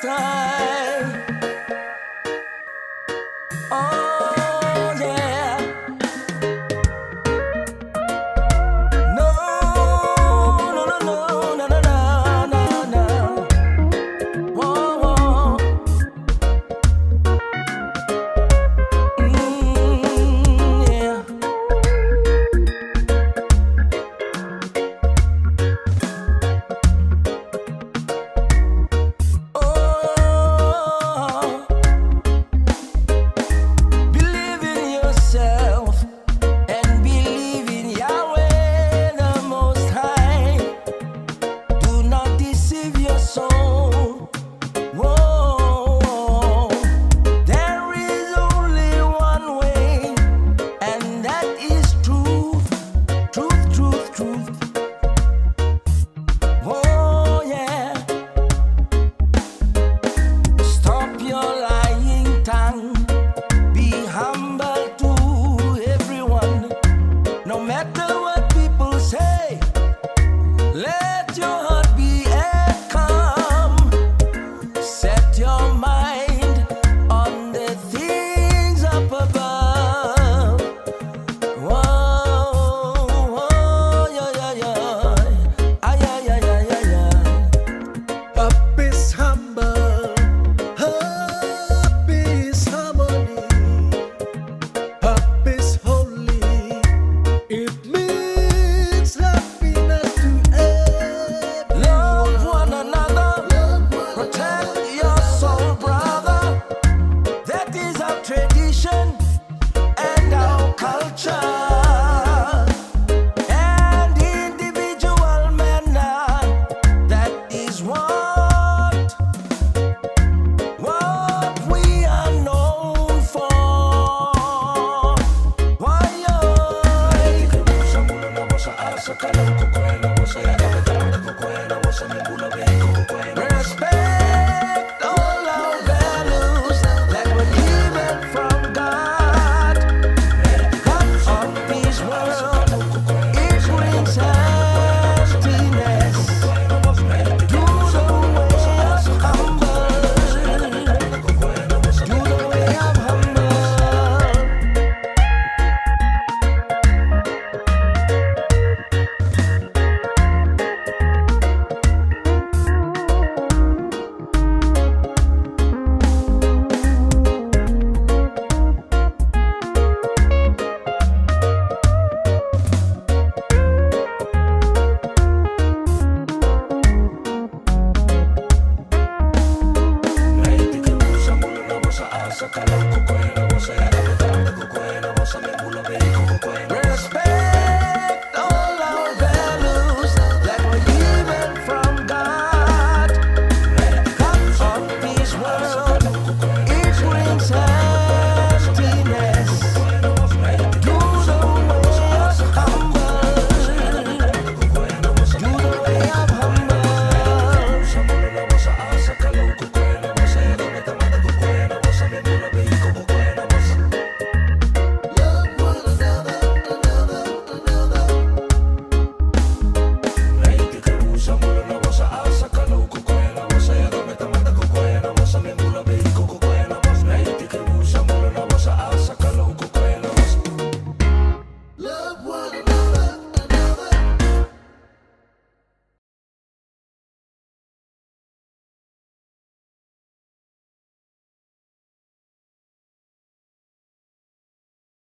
High. Oh yeah. No, no, no, no, no, no, no, no. Whoa, whoa. Yeah. Oh, believe in yourself and believe in Yahweh the Most High. Do not deceive your soul. Whoa, there is only one way, and that is truth, truth, truth, truth. Oh yeah, stop your lying tongue. Be humble to everyone, no matter what people say. Let your heart be at calm. Set your mind on the things up above. Whoa, whoa, yeah, yeah, yeah. Ah, yeah, yeah, yeah, yeah, yeah. Up is humble, up is harmony, up is holy. It means happiness to everyone. Love one another, protect your soul, brother. That is our tradition and our culture. And individual manner, that is what we are known for. Why, oh,